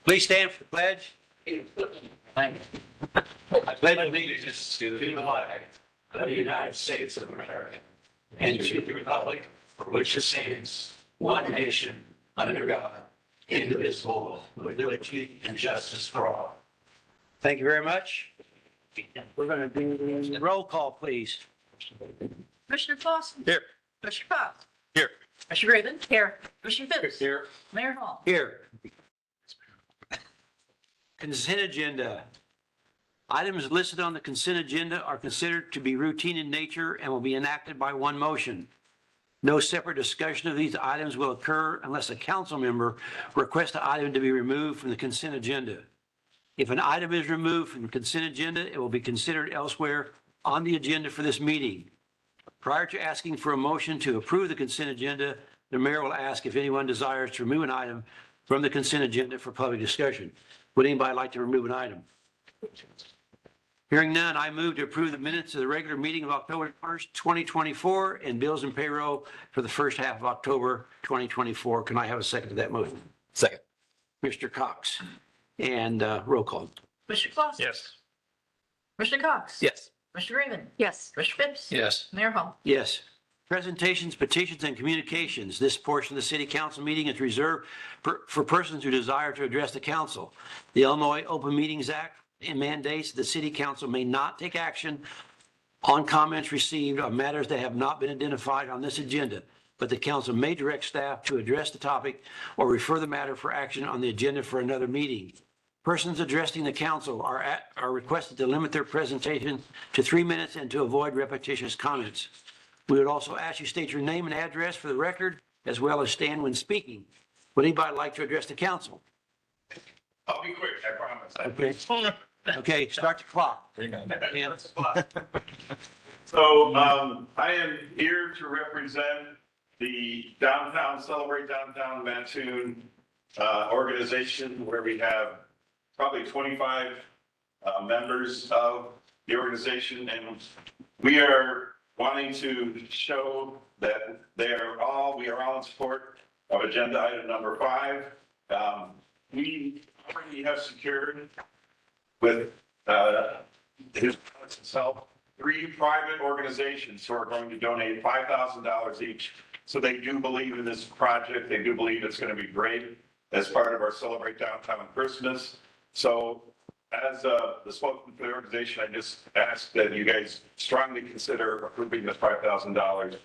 Please stand for the pledge. I pledge allegiance to the flag of the United States of America and to the republic for which it stands, one nation, under God, indivisible, with liberty and justice for all. Thank you very much. We're going to do the roll call, please. Commissioner Clausen. Here. Commissioner Cox. Here. Commissioner Raven. Here. Commissioner Phipps. Here. Mayor Hall. Here. Consent agenda. Items listed on the consent agenda are considered to be routine in nature and will be enacted by one motion. No separate discussion of these items will occur unless a council member requests the item to be removed from the consent agenda. If an item is removed from the consent agenda, it will be considered elsewhere on the agenda for this meeting. Prior to asking for a motion to approve the consent agenda, the mayor will ask if anyone desires to remove an item from the consent agenda for public discussion. Would anybody like to remove an item? Hearing none, I move to approve the minutes of the regular meeting of October 1st, 2024, and bills and payroll for the first half of October 2024. Can I have a second to that motion? Second. Mr. Cox. And roll call. Commissioner Clausen. Yes. Commissioner Cox. Yes. Commissioner Raven. Yes. Commissioner Phipps. Yes. Mayor Hall. Yes. Presentations, petitions, and communications. This portion of the city council meeting is reserved for persons who desire to address the council. The Illinois Open Meetings Act mandates the city council may not take action on comments received on matters that have not been identified on this agenda, but the council may direct staff to address the topic or refer the matter for action on the agenda for another meeting. Persons addressing the council are requested to limit their presentation to 3 minutes and to avoid repetitious comments. We would also ask you state your name and address for the record, as well as stand when speaking. Would anybody like to address the council? I'll be quick, I promise. Okay. Okay, start the clock. Yeah. So, I am here to represent the Celebrate Downtown Mattoon organization, where we have probably 25 members of the organization, and we are wanting to show that we are all in support of agenda item number 5. We already have secured with his products himself 3 private organizations who are going to donate $5,000 each. So they do believe in this project. They do believe it's going to be great as part of our Celebrate Downtown Christmas. So as the spokesman for the organization, I just ask that you guys strongly consider approving this $5,000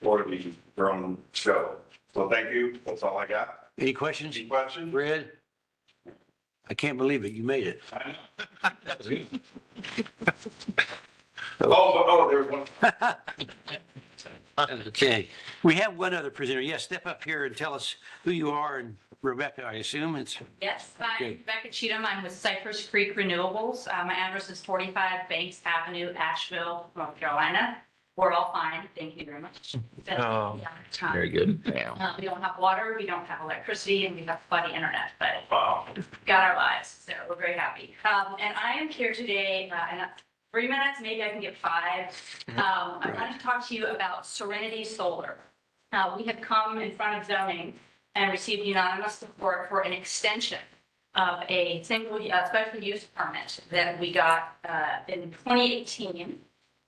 for the drone show. So thank you. That's all I got. Any questions? Any questions? Red? I can't believe it. You made it. Oh, there's one. Okay. We have one other presenter. Yes, step up here and tell us who you are. And Rebecca, I assume it's. Yes, I'm Okay. Rebecca Cheatham. I'm with Cypress Creek Renewables. My address is 45 Banks Avenue, Asheville, North Carolina. We're all fine. Thank you very much. Oh, Yeah. very good. We don't have water, we don't have electricity, and we have funny internet, but Wow. got our lives, so we're very happy. And I am here today, in 3 minutes, maybe I can get 5. I want to talk to you about Serenity Solar. We have come in front of zoning and received unanimous support for an extension of a single special use permit that we got in 2018.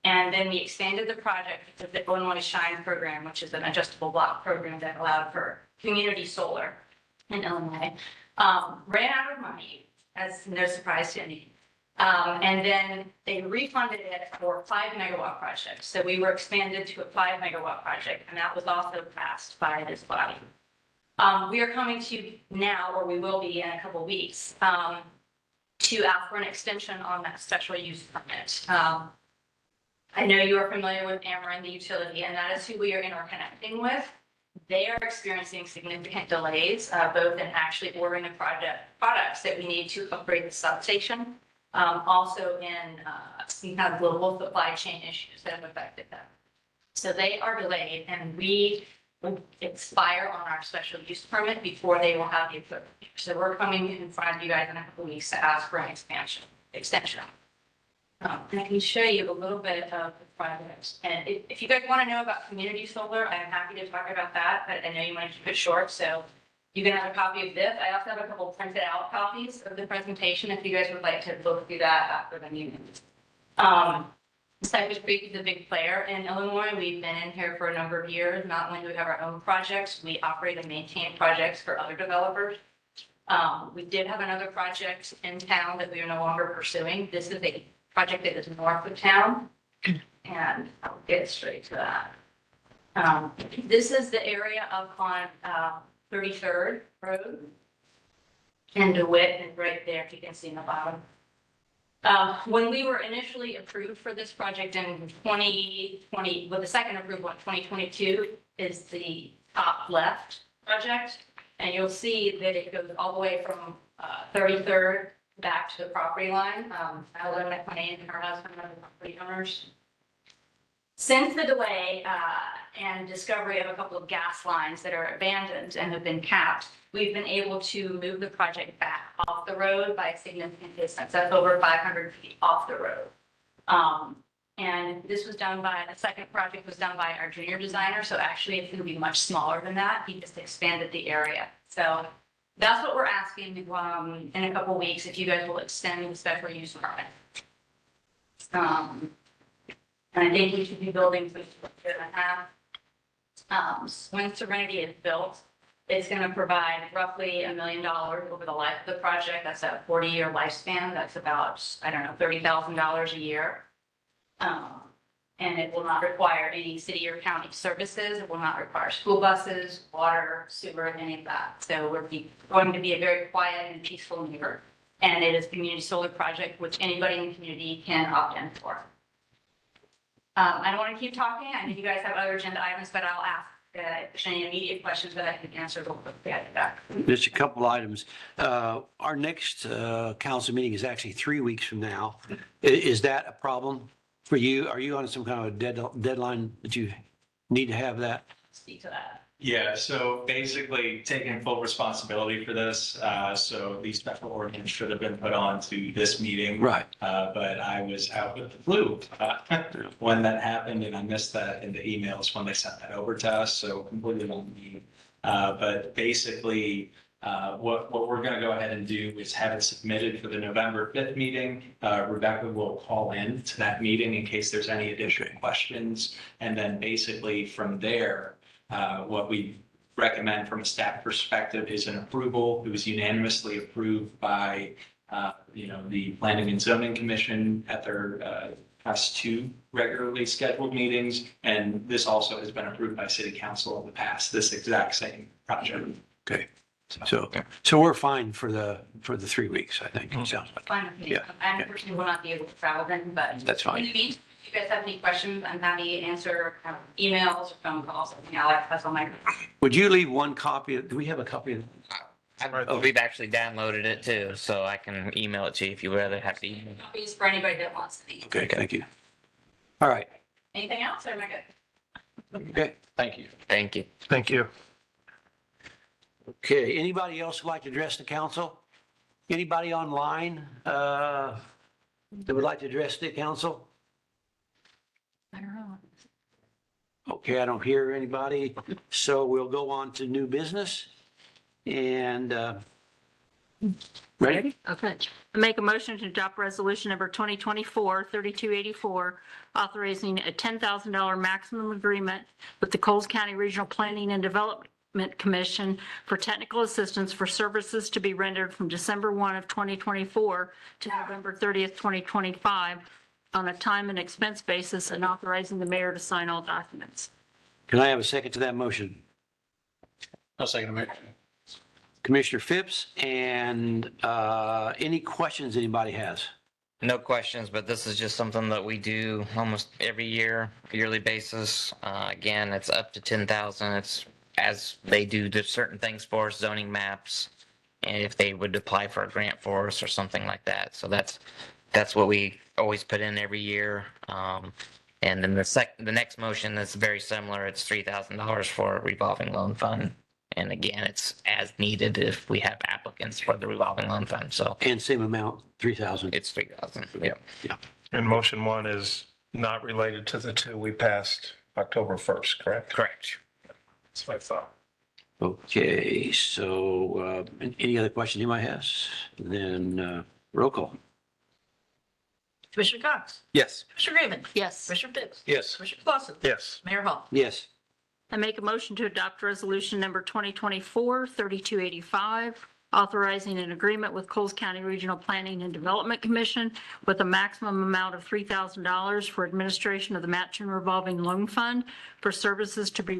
And then we expanded the project with the Illinois Shine program, which is an adjustable block program that allowed for community solar in Illinois. Ran out of money, as no surprise to any. And then they refunded it for 5 megawatt projects. So we were expanded to a 5 megawatt project, and that was also passed by this body. We are coming to now, or we will be in a couple weeks, to ask for an extension on that special use permit. I know you are familiar with Ameren, the utility, and that is who we are interconnecting with. They are experiencing significant delays, both in actually ordering the products that we need to upgrade the substation, also in some kind of global supply chain issues that have affected them. So they are delayed, and we will expire on our special use permit before they will have the equipment. So we're coming in front of you guys in a couple weeks to ask for an extension. And I can show you a little bit of the project. And if you guys want to know about community solar, I'm happy to talk about that, but I know you want to keep it short. So You can have a copy of this. I also have a couple printed out copies of the presentation if you guys would like to look through that after the meeting. Cypress Creek is a big player in Illinois. We've been in here for a number of years. Not only do we have our own projects, we operate and maintain projects for other developers. We did have another project in town that we are no longer pursuing. This is a project that is north of town, and I'll get straight to that. This is the area up on 33rd Road and DeWitt, and right there, if you can see in the bottom. When we were initially approved for this project in 2020, with the second approval in 2022, is the top left project. And you'll see that it goes all the way from 33rd back to the property line. I live at Quinane and her husband are the property owners. Since the delay and discovery of a couple of gas lines that are abandoned and have been capped, we've been able to move the project back off the road by a significant distance. That's over 500 feet off the road. And this was done by, the second project was done by our junior designer. So actually it's going to be much smaller than that. He just expanded the area. So that's what we're asking in a couple of weeks, if you guys will extend the special use permit. And I think we should be building for a year and a half. When Serenity is built, it's going to provide roughly $1 million over the life of the project. That's a 40-year lifespan. That's about, I don't know, $30,000 a year. And it will not require any city or county services. It will not require school buses, water, sewer, any of that. So we're going to be a very quiet and peaceful neighbor. And it is a community solar project, which anybody in the community can opt in for. I don't want to keep talking. I know you guys have other agenda items, but I'll ask if there's any immediate questions that I can answer real quickly after that. Just a couple items. Our next council meeting is actually 3 weeks from now. Is that a problem for you? Are you on some kind of a deadline that you need to have that? Speak to that. Yeah, so basically taking full responsibility for this. So these special ordinance should have been put on to this meeting. Right. But I was out with the flu when that happened, and I missed that in the emails when they sent that over to us. So completely on me. But basically, what we're going to go ahead and do is have it submitted for the November 5th meeting. Rebecca will call in to that meeting in case there's any additional questions. And then basically from there, what we recommend from a staff perspective is an approval. It was unanimously approved by, the Planning and Zoning Commission at their past 2 regularly scheduled meetings. And this also has been approved by City Council in the past, this exact same project. Okay. So we're fine for the 3 weeks, I think. Sounds like. Fine with me. Yeah, I yeah. personally will not be able to travel then, but. That's fine. In the meantime, if you guys have any questions, I'm happy to answer emails or phone calls. Alex has all my. Would you leave one copy? Do we have a copy of? We've actually downloaded it too, so I can email it to you if you would rather have to email. Copies for anybody that wants to. Okay, thank you. All right. Anything else or am I good? Okay. Thank you. Thank you. Thank you. Okay, anybody else would like to address the council? Anybody online that would like to address the council? I don't know. Okay, I don't hear anybody, so we'll go on to new business. And ready? Okay. I make a motion to adopt resolution number 2024-3284, authorizing a $10,000 maximum agreement with the Coles County Regional Planning and Development Commission for technical assistance for services to be rendered from December 1 of 2024 to November 30th, 2025 on a time and expense basis, and authorizing the mayor to sign all documents. Can I have a second to that motion? I'll second it. Commissioner Phipps, and any questions anybody has? No questions, but this is just something that we do almost every year, yearly basis. Again, it's up to 10,000. It's as they do certain things for us, zoning maps, and if they would apply for a grant for us or something like that. So that's what we always put in every year. And then the next motion that's very similar. It's $3,000 for a revolving loan fund. And again, it's as needed if we have applicants for the revolving loan fund. So And same amount, 3,000. it's 3,000. Yep. And motion 1 is not related to the 2 we passed October 1st, correct? Correct. That's what I thought. Okay, so any other questions you might have? Then roll call. Commissioner Cox? Yes. Commissioner Raven? Yes. Commissioner Fix? Yes. Commissioner Clausen? Yes. Mayor Hall? Yes. I make a motion to adopt resolution number 2024-3285, authorizing an agreement with Coles County Regional Planning and Development Commission with a maximum amount of $3,000 for administration of the Mattoon Revolving Loan Fund for services to be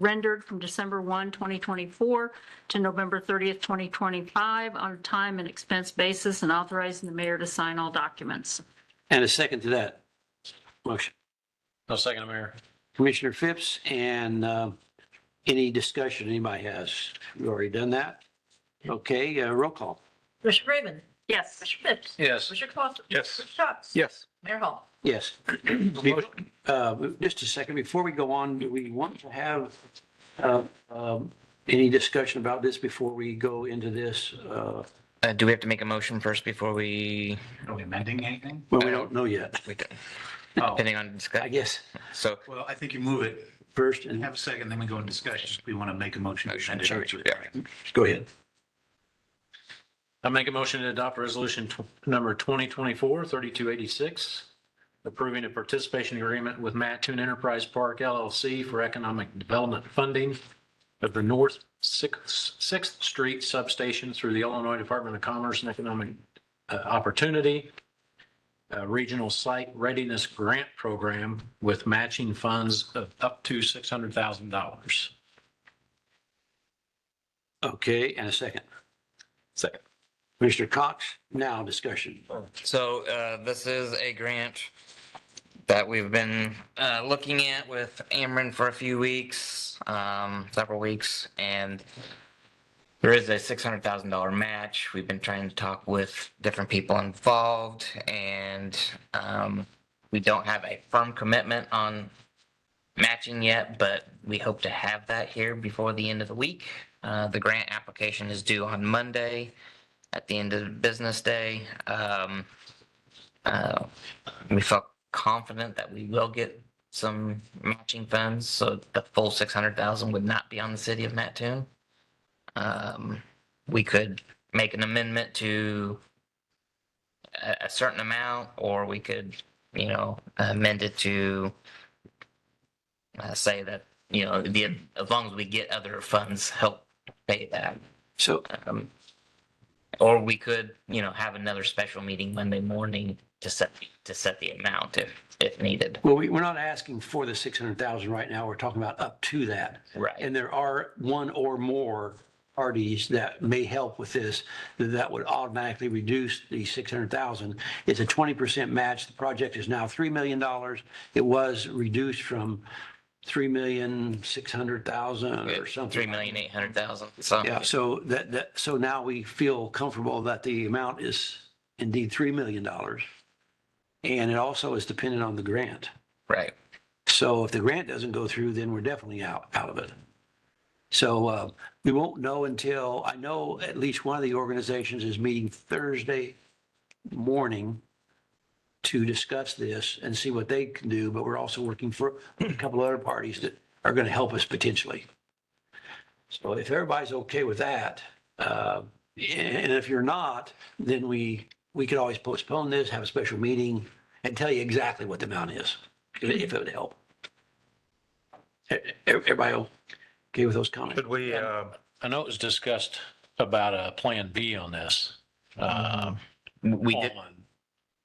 rendered from December 1, 2024 to November 30th, 2025 on a time and expense basis, and authorizing the mayor to sign all documents. And a second to that motion. No second, Mayor. Commissioner Phipps, and any discussion anybody has? We've already done that. Okay, roll call. Commissioner Raven? Yes. Commissioner Fix? Yes. Commissioner Clausen? Yes. Commissioner Cox? Yes. Mayor Hall? Yes. Just a second, before we go on, do we want to have any discussion about this before we go into this? Do we have to make a motion first before we, Are we amending anything? Well, we don't know yet, we don't- Oh, depending on I discussion? guess, So, well, I think you move it first and and have a second, then we go into discussion. We want to make a motion. to Motion, amend it. sorry, yeah. go ahead. I make a motion to adopt resolution number 2024-3286, approving a participation agreement with Mattoon Enterprise Park LLC for economic development funding of the North Sixth Street substation through the Illinois Department of Commerce and Economic Opportunity Regional Site Readiness Grant Program with matching funds of up to $600,000. Okay, and a second. Second. Commissioner Cox, now discussion. so this is a grant that we've been looking at with Ameren for a few weeks, several weeks, and there is a $600,000 match. We've been trying to talk with different people involved, and we don't have a firm commitment on matching yet, but we hope to have that here before the end of the week. The grant application is due on Monday at the end of the business day. We felt confident that we will get some matching funds, so the full 600,000 would not be on the city of Mattoon. We could make an amendment to a certain amount, or we could, amend it to say that, as long as we get other funds help pay that. So, Or we could, have another special meeting Monday morning to set the amount if needed. well, we're not asking for the 600,000 right now. We're talking about up to that. Right. And there are one or more parties that may help with this, that would automatically reduce the 600,000. It's a 20% match. The project is now $3 million. It was reduced from 3,600,000 or something. 3,800,000. So Yeah, so so now we feel comfortable that the amount is indeed $3 million. And it also is dependent on the grant. right. So if the grant doesn't go through, then we're definitely out of it. So we won't know until, I know at least one of the organizations is meeting Thursday morning to discuss this and see what they can do, but we're also working for a couple other parties that are going to help us potentially. So if everybody's okay with that, and if you're not, then we could always postpone this, have a special meeting and tell you exactly what the amount is, if it would help. Everybody okay with those comments? Could we, I know it was discussed about a Plan B on this. We did, on-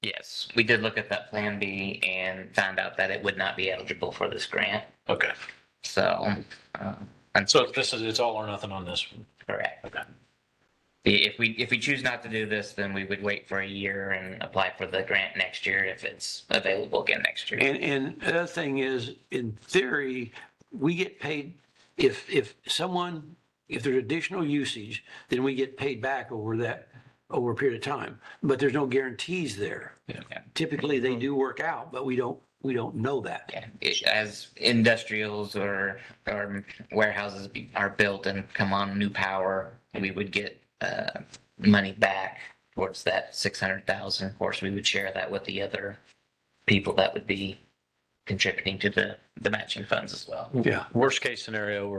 yes, we did look at that Plan B and found out that it would not be eligible for this grant. Okay, So, so it's all or nothing on this one. correct. Okay. If we choose not to do this, then we would wait for a year and apply for the grant next year if it's available again next year. And the other thing is, in theory, we get paid, if there's additional usage, then we get paid back over a period of time. But there's no guarantees there. Yeah. Typically, they do work out, but we don't know that. Yeah, as industrials or warehouses are built and come on new power, we would get money back towards that 600,000. Of course, we would share that with the other people that would be contributing to the matching funds as well. Yeah. Worst case scenario,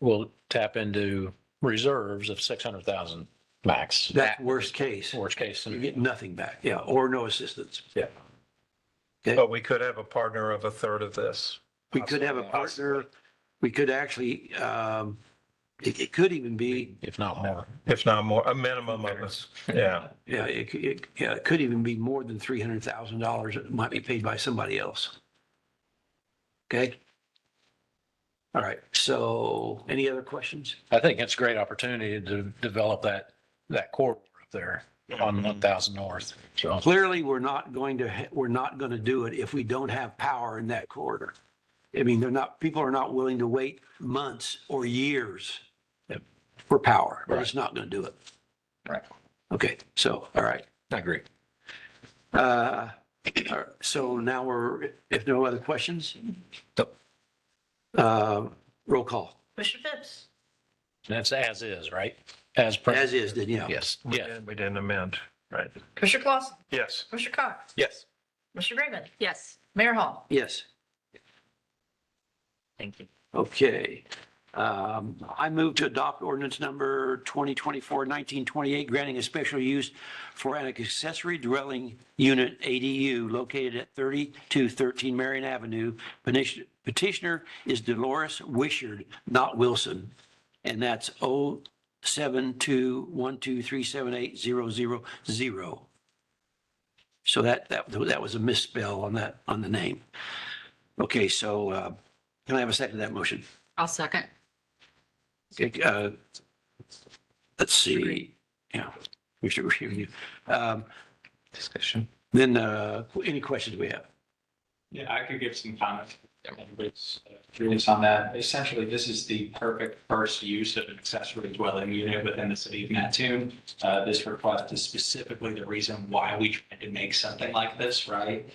we'll tap into reserves of 600,000 max. That's worst case. Worst case You scenario. get nothing back. Yeah, or no assistance. Yeah. But we could have a partner of a third of this. We could have a partner, we could actually, it could even be, If not more. If not more, a minimum of us. Yeah. yeah, it could even be more than $300,000 that might be paid by somebody else. Okay? All right, so any other questions? I think it's a great opportunity to develop that corridor up there on 1000 North. So Clearly, we're not going to do it if we don't have power in that corridor. I mean, people are not willing to wait months or years for power. They're just not going to do it. Right. Okay, so, all right. I agree. All right, so now if no other questions? Roll call. Commissioner Phipps, That's as is, right? As is, then, yeah. Yes. We Yeah. didn't- We didn't amend, right? Commissioner Clausen, Yes. Commissioner Cox, Yes. Commissioner Raymond, Yes. Mayor Hall. Yes. Thank you. Okay. I move to adopt ordinance number 2024-1928, granting a special use for an accessory dwelling unit ADU located at 3213 Marion Avenue. Petitioner is Dolores Wishard, not Wilson, and that's 07212378000. So that was a misspell on the name. Okay, so can I have a second to that motion? I'll second. Okay, let's see, yeah, we should review. Discussion. Then, any questions we have? Yeah, I could give some comment. Everybody's curious on that. Essentially, this is the perfect first use of an accessory dwelling unit within the city of Mattoon. This request is specifically the reason why we tried to make something like this, right?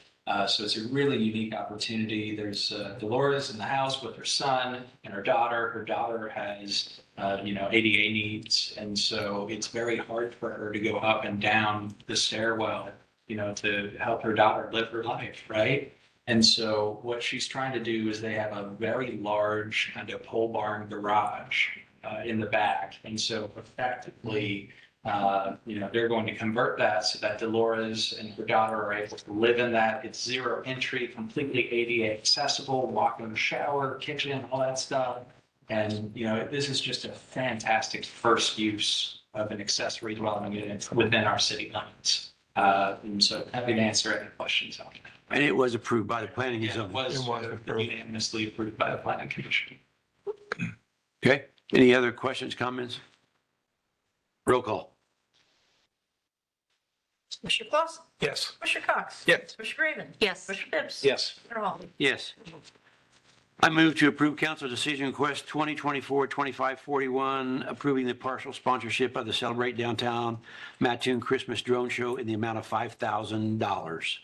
So it's a really unique opportunity. There's Dolores in the house with her son and her daughter. Her daughter has, ADA needs. And so it's very hard for her to go up and down the stairwell, to help her daughter live her life, right? And so what she's trying to do is they have a very large kind of pole barn garage in the back. And so effectively, they're going to convert that so that Dolores and her daughter are able to live in that. It's zero entry, completely ADA accessible, walk-in shower, kitchen, all that stuff. And, this is just a fantastic first use of an accessory dwelling unit within our city limits. And so happy to answer any questions on that. And it was approved by the planning and Yeah, zoning. it was unanimously approved by the planning commission. Okay, any other questions, comments? Roll call. Commissioner Clausen, Yes. Commissioner Cox. Yes. Commissioner Raymond, Yes. Commissioner Phipps. Yes. Mayor Hall. Yes. I move to approve council decision request 2024-2541, approving the partial sponsorship of the Celebrate Downtown Mattoon Christmas Drone Show in the amount of $5,000.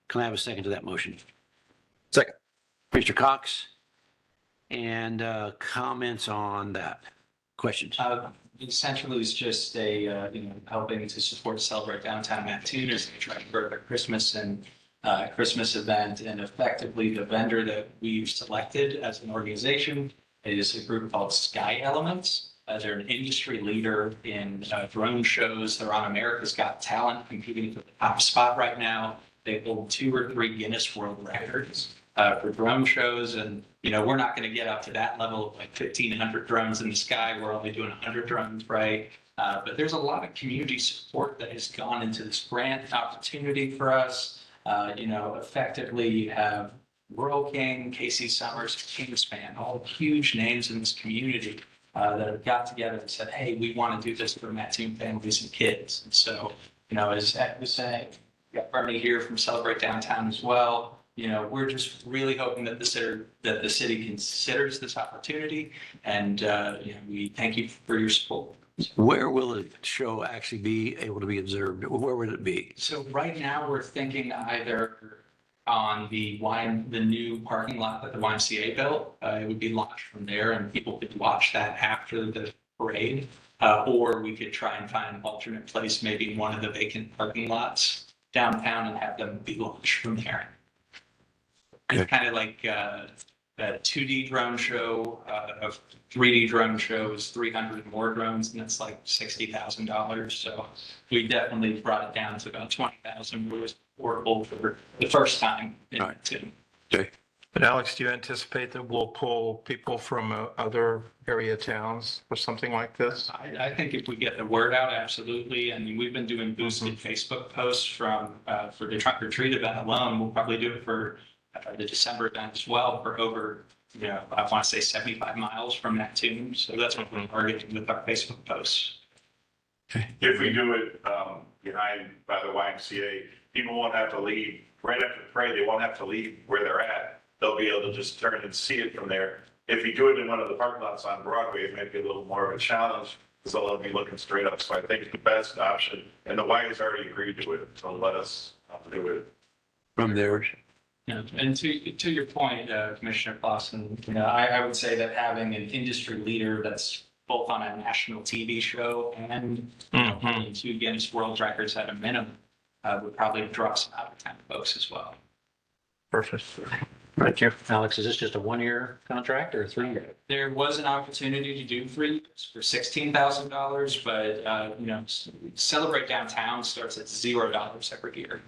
Can I have a second to that motion? Second. Mr. Cox, and comments on that? Questions? Essentially, it's just helping to support Celebrate Downtown Mattoon as they try to grow their Christmas event. And effectively, the vendor that we've selected as an organization is a group called Sky Elements. They're an industry leader in drone shows. They're on America's Got Talent, competing for the top spot right now. They hold 2 or 3 Guinness World Records for drone shows. And, we're not going to get up to that level of like 1,500 drones in the sky. We're only doing 100 drones, right? But there's a lot of community support that has gone into this grant opportunity for us. Effectively, you have Rural King, Casey Summers, Kingspan, all huge names in this community that have got together and said, hey, we want to do this for Mattoon families and kids. And so, as Ed was saying, we got Bernie here from Celebrate Downtown as well. We're just really hoping that the city considers this opportunity. And, we thank you for your support. Where will the show actually be able to be observed? Where would it be? So right now, we're thinking either on the new parking lot that the YMCA built. It would be launched from there and people could watch that after the parade. Or we could try and find an alternate place, maybe in one of the vacant parking lots downtown and have them be launched from there. It's kind of like a 2D drone show, a 3D drone show is 300 more drones, and it's like $60,000. So we definitely brought it down to about 20,000. It was affordable for the first time. But Alex, do you anticipate that we'll pull people from other area towns for something like this? I think if we get the word out, absolutely. I mean, we've been doing boosted Facebook posts for the trunk or treat event alone. We'll probably do it for the December event as well for over, I want to say 75 miles from Mattoon. So that's what we're targeting with our Facebook posts. If we do it behind, by the YMCA, people won't have to leave, right after the parade, they won't have to leave where they're at. They'll be able to just turn and see it from there. If you do it in one of the parking lots on Broadway, it may be a little more of a challenge because they'll be looking straight up. So I think it's the best option, and the Y has already agreed to it, so let us do it. From there. Yeah, and to your point, Commissioner Clausen, I would say that having an industry leader that's both on a national TV show and holding 2 Guinness World Records at a minimum would probably draw some out-of-town folks as well. Perfect. Thank you. Alex, is this just a 1-year contract or a 3-year? There was an opportunity to do 3 years for $16,000, but Celebrate Downtown starts at $0 every year.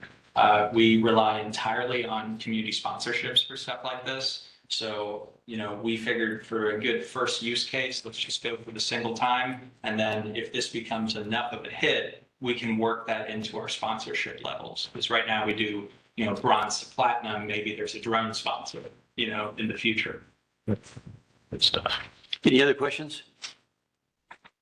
We rely entirely on community sponsorships for stuff like this. So, we figured for a good first use case, let's just go for the single time. And then if this becomes enough of a hit, we can work that into our sponsorship levels. Because right now we do, bronze to platinum, maybe there's a drone sponsor, in the future. Good stuff. Any other questions?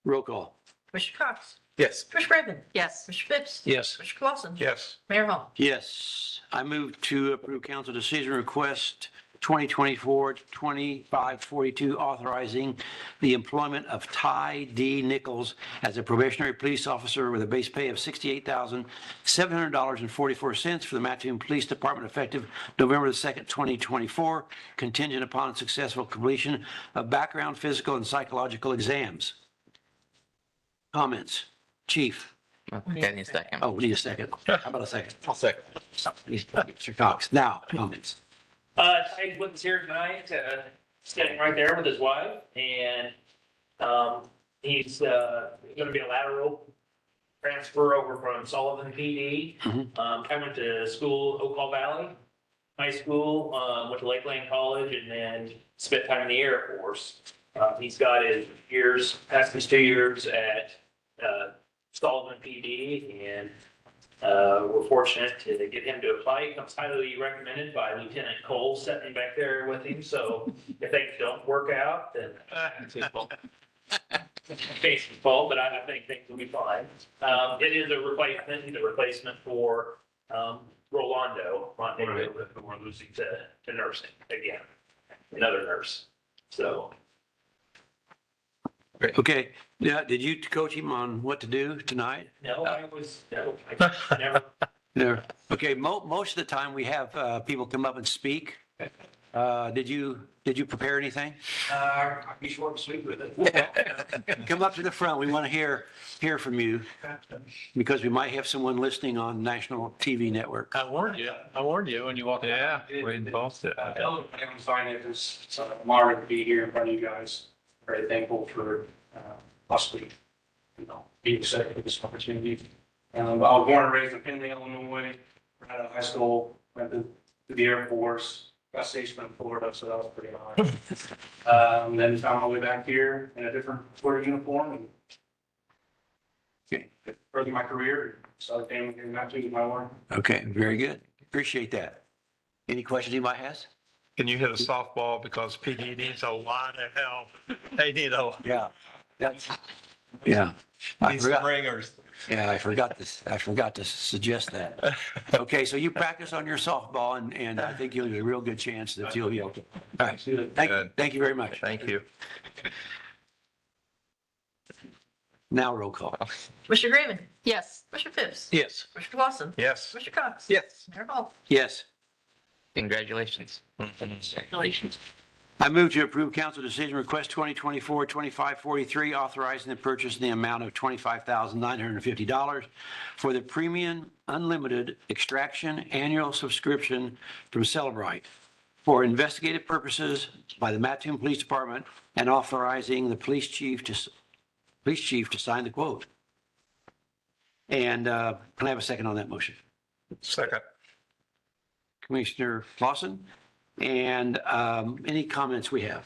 Roll call. Commissioner Cox? Yes. Commissioner Raven? Yes. Commissioner Phipps? Yes. Commissioner Clausen? Yes. Mayor Hall? Yes, I move to approve council decision request 2024-2542, authorizing the employment of Ty D. Nichols as a probationary police officer with a base pay of $68,700.44 for the Mattoon Police Department effective November the 2nd, 2024, contingent upon successful completion of background, physical, and psychological exams. Comments? Chief? Okay, need a second. Oh, we need a second. How about a second? I'll second. Mr. Cox, now, comments. Ty Wood's here tonight, standing right there with his wife, and he's going to be a lateral transfer over from Sullivan PD. I went to school, Oak Hall Valley High School, went to Lakeland College, and then spent time in the Air Force. He's got his past his 2 years at Sullivan PD, and we're fortunate to get him to apply. He comes highly recommended by Lieutenant Cole sitting back there with him. So if things don't work out, then it's his fault. It's his fault, but I think things will be fine. It is a replacement for Rolando Montenegro, who we're losing to nursing again, another nurse. So. Okay, now, did you coach him on what to do tonight? No, I never. No. Okay, most of the time we have people come up and speak. Did you prepare anything? I'll be short and sweet with it. Come up to the front. We want to hear from you because we might have someone listening on national TV network. I warned you when you walked in. Yeah, we both did. I'm fine. It's an honor to be here in front of you guys. Very thankful for possibly, being accepted for this opportunity. I was born and raised in Findlay, Illinois. Right out of high school, went to the Air Force, got stationed in Florida, so that was pretty hard. Then found my way back here in a different Florida uniform and further my career. Started family here in Mattoon with my work. Okay, very good. Appreciate that. Any questions anybody has? Can you hit a softball because PD needs a lot of help. They need a Yeah, yeah. I need some forgot. ringers. Yeah, I forgot to suggest that. Okay, so you practice on your softball and I think you'll have a real good chance that you'll be able to. All right, thank you very much. Thank you. Now roll call. Commissioner Raven? Yes. Commissioner Phipps? Yes. Commissioner Clausen? Yes. Commissioner Cox? Yes. Mayor Hall? Yes. Congratulations. Congratulations. I move to approve council decision request 2024-2543, authorizing the purchase in the amount of $25,950 for the premium unlimited extraction annual subscription from Celebrite. for investigative purposes by the Mattoon Police Department and authorizing the police chief to sign the quote. And can I have a second on that motion? Second. Commissioner Clausen, and any comments we have?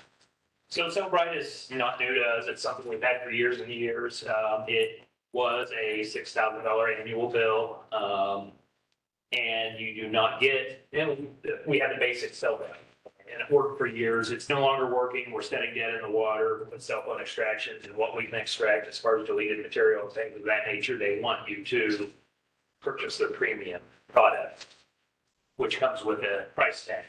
So Cellbrite is not new to us. It's something we've had for years and years. It was a $6,000 annual bill. And you do not get, we have the basic cell phone. And it worked for years. It's no longer working. We're sending data in the water with cell phone extractions and what we can extract as far as deleted material and things of that nature. They want you to purchase their premium product, which comes with a price tag.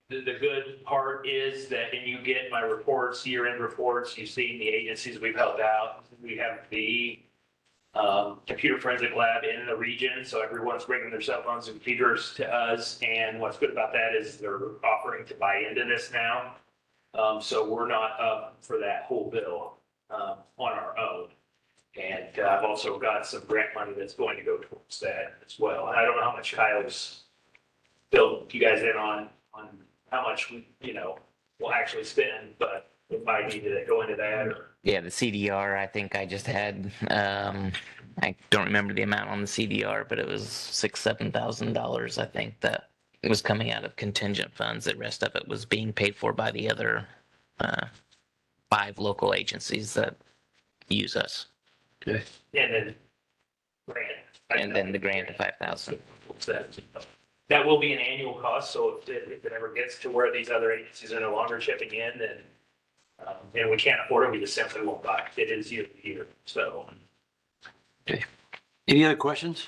The good part is that when you get my reports, year-end reports, you've seen the agencies we've helped out. We have the computer forensic lab in the region, so everyone's bringing their cell phones and computers to us. And what's good about that is they're offering to buy into this now. So we're not up for that whole bill on our own. And I've also got some grant money that's going to go towards that as well. I don't know how much Kyle's filled you guys in on how much we'll actually spend, but we might need to go into that or. Yeah, the CDR, I think I just had, I don't remember the amount on the CDR, but it was $7,000, I think, that it was coming out of contingent funds. The rest of it was being paid for by the other 5 local agencies that use us. Okay. And then grant. And then the grant of 5,000. That will be an annual cost, so if it ever gets to where these other agencies are no longer chipping in, then and we can't afford it, we just simply won't buy it. It is year to year, so. Okay. Any other questions,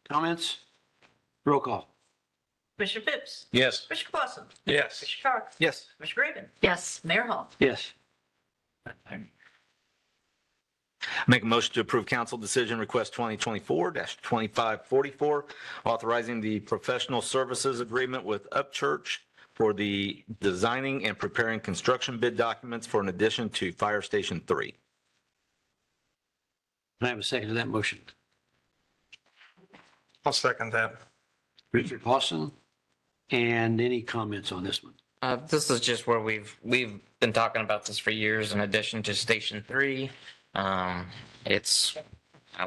comments? Roll call. Commissioner Phipps. Yes. Commissioner Clausen. Yes. Commissioner Cox. Yes. Commissioner Graven. Yes. Mayor Hall. Yes. Make a motion to approve council decision request 2024-2544, authorizing the professional services agreement with Upchurch for the designing and preparing construction bid documents for an addition to Fire Station 3. Can I have a second to that motion? I'll second that. Richard Clausen, and any comments on this one? This is just where we've been talking about this for years in addition to Station 3. It's,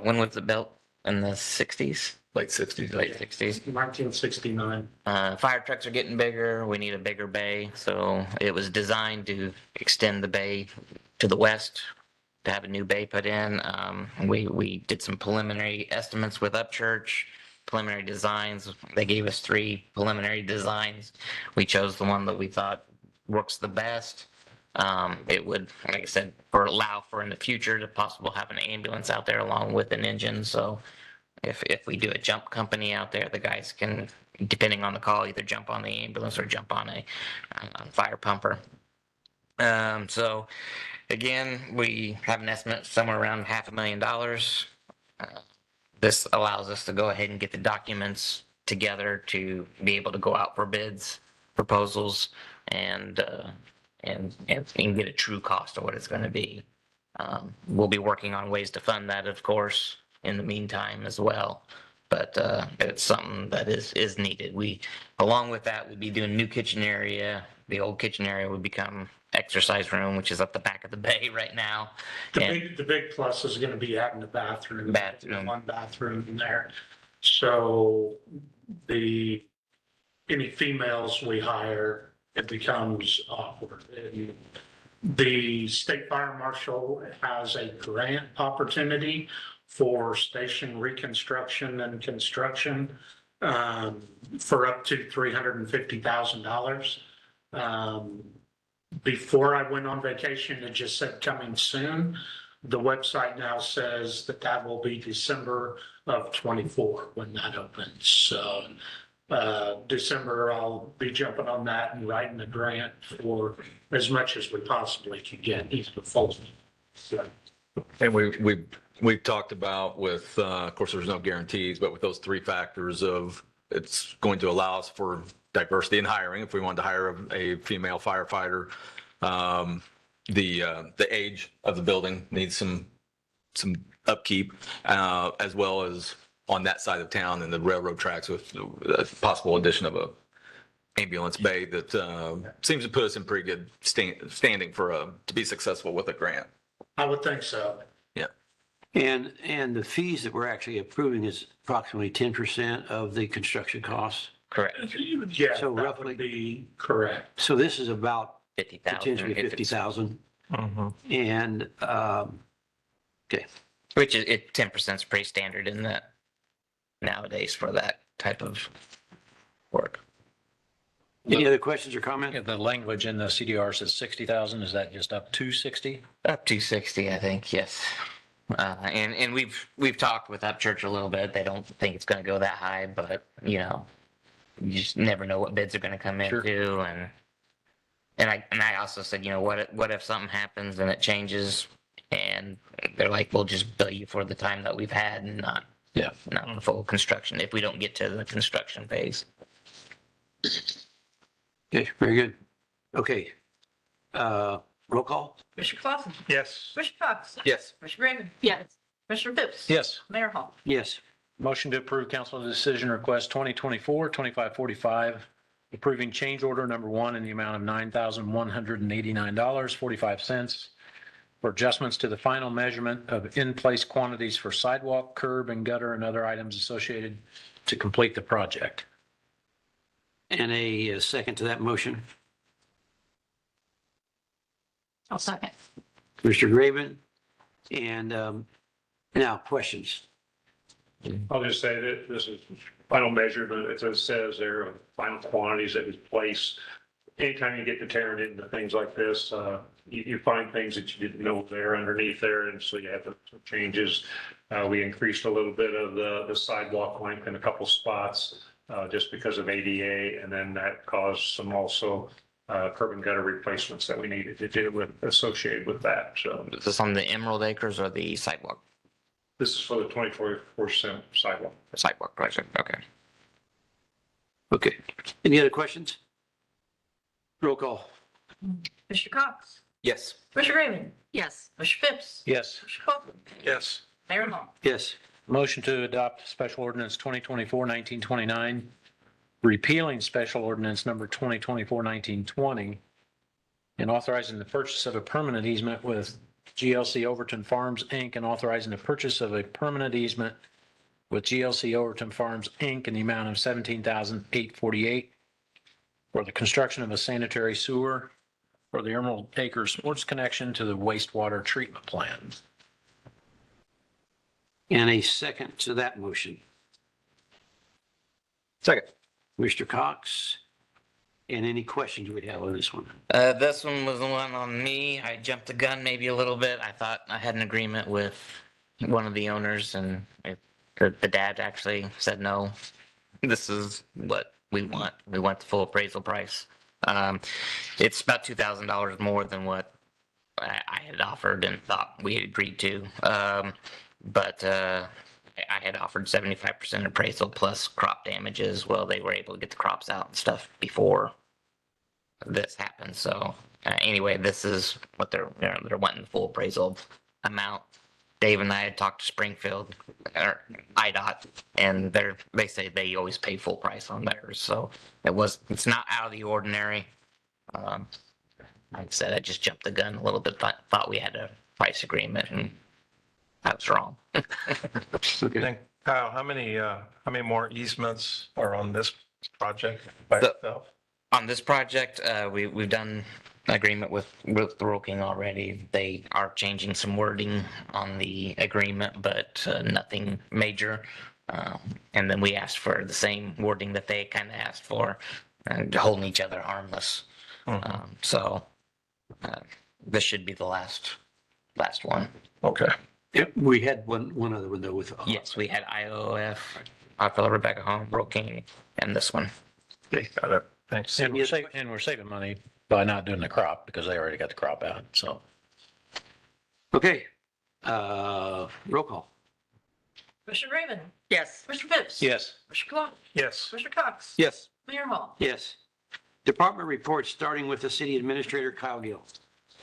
when was it built? In the 60s? Late 60s. Late 60s. 1969. Fire trucks are getting bigger. We need a bigger bay. So it was designed to extend the bay to the west, to have a new bay put in. We did some preliminary estimates with Upchurch, preliminary designs. They gave us 3 preliminary designs. We chose the one that we thought works the best. It would, like I said, allow for in the future to possible have an ambulance out there along with an engine. So if we do a jump company out there, the guys can, depending on the call, either jump on the ambulance or jump on a fire pumper. So again, we have an estimate somewhere around $500,000. This allows us to go ahead and get the documents together to be able to go out for bids, proposals, and get a true cost of what it's going to be. We'll be working on ways to fund that, of course, in the meantime as well. But it's something that is needed. Along with that, we'd be doing new kitchen area. The old kitchen area would become exercise room, which is up the back of the bay right now. The big plus is going to be having a bathroom. Bathroom. One bathroom in there. So any females we hire, it becomes awkward. And the state fire marshal has a grant opportunity for station reconstruction and construction for up to $350,000. Before I went on vacation, it just said coming soon. The website now says that will be December of 24 when that opens. So December, I'll be jumping on that and writing a grant for as much as we possibly can get. He's the full. So. And we've talked about with, of course, there's no guarantees, but with those 3 factors of it's going to allow us for diversity in hiring. If we wanted to hire a female firefighter, the age of the building needs some upkeep, as well as on that side of town and the railroad tracks with the possible addition of ambulance bay that seems to put us in pretty good standing to be successful with a grant. I would think so. And the fees that we're actually approving is approximately 10% of the construction costs. Correct. Yeah, So that roughly- would be correct. So this is about 50,000. potentially if it's- 50,000. Mhm. And, Which is, 10% is pretty standard in that nowadays for that type of work. any other questions or comments? The language in the CDR says 60,000. Is that just up to 60? Up to 60, I think, yes. And we've talked with Upchurch a little bit. They don't think it's going to go that high, but you know, you just never know what bids are going to come Sure. into. And I also said, you know, what if something happens and it changes, and they're like, we'll just bill you for the time that we've had and not the full construction if we don't get to the construction phase. Okay, very good. Okay. Roll call? Commissioner Clausen. Yes. Commissioner Cox. Yes. Commissioner Raymond. Yes. Commissioner Phipps. Yes. Mayor Hall. Yes. Motion to approve council decision request 2024-2545, approving change order number 1 in the amount of $9,189.45 for adjustments to the final measurement of in-place quantities for sidewalk, curb, and gutter and other items associated to complete the project. And a second to that motion. I'll second. Commissioner Graven. And now questions. I'll just say that this is final measurement, as it says there, of final quantities that is placed. Anytime you get to tearing into things like this, you find things that you didn't know there underneath there, and so you have some changes. We increased a little bit of the sidewalk length in a couple spots, just because of ADA, and then that caused some also curb and gutter replacements that we needed to do with, associated with that, so. Is this on the Emerald Acres or the sidewalk This is for the 24% sidewalk. project? Okay. Okay. Any other questions? Roll call. Commissioner Cox. Yes. Commissioner Raymond. Yes. Commissioner Phipps. Yes. Commissioner Clausen. Yes. Mayor Hall. Yes. Motion to adopt special ordinance 2024-1929, repealing special ordinance number 2024-1920, and authorizing the purchase of a permanent easement with GLC Overton Farms, Inc., and authorizing the purchase of a permanent easement with GLC Overton Farms, Inc. in the amount of $17,848 for the construction of a sanitary sewer for the Emerald Acres Sports connection to the wastewater treatment plant. And a second to that motion. Second. Mr. Cox. And any questions we have on this one? This one was the one on me. I jumped the gun maybe a little bit. I thought I had an agreement with one of the owners, and the dad actually said, no, this is what we want. We want the full appraisal price. It's about $2,000 more than what I had offered and thought we had agreed to. But I had offered 75% appraisal plus crop damages. Well, they were able to get the crops out and stuff before this happened. So anyway, this is what they're wanting, the full appraisal amount. Dave and I had talked to Springfield or IDOT, and they say they always pay full price on theirs. So it's not out of the ordinary. Like I said, I just jumped the gun a little bit. Thought we had a price agreement, and I was wrong. Okay. Then Kyle, how many more easements are on this project by itself? On this project, we've done agreement with the Rural King already. They are changing some wording on the agreement, but nothing major. And then we asked for the same wording that they kind of asked for, holding each other harmless. So this should be the last one. Okay. Yep, we had one other one though with. Yes, we had IOF, Aquila Rebecca Home, Rural King, and this one. Okay. Got it. Thanks. And we're saving money by not doing the crop because they already got the crop out. So Okay. Roll call. Commissioner Raymond. Yes. Commissioner Phipps. yes. Commissioner Clausen. Yes. Commissioner Cox. Yes. Mayor Hall. Yes. Department reports, starting with the city administrator, Kyle Gill.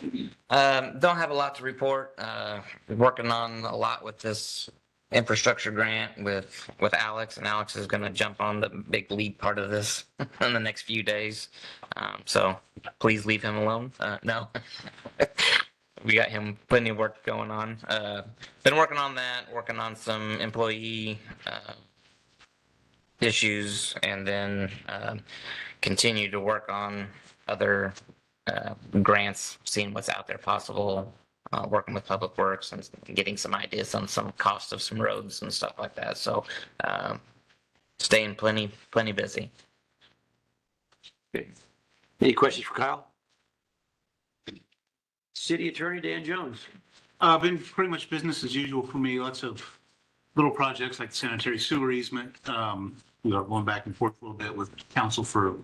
Don't have a lot to report. Working on a lot with this infrastructure grant with Alex, and Alex is going to jump on the big lead part of this in the next few days. So please leave him alone. No, we got him plenty of work going on. Been working on that, working on some employee issues, and then continue to work on other grants, seeing what's out there possible. Working with Public Works and getting some ideas on some cost of some roads and stuff like that. So, staying plenty busy. Any questions for Kyle? City Attorney Dan Jones. Been pretty much business as usual for me. Lots of little projects like the sanitary sewer easement. We are going back and forth a little bit with council for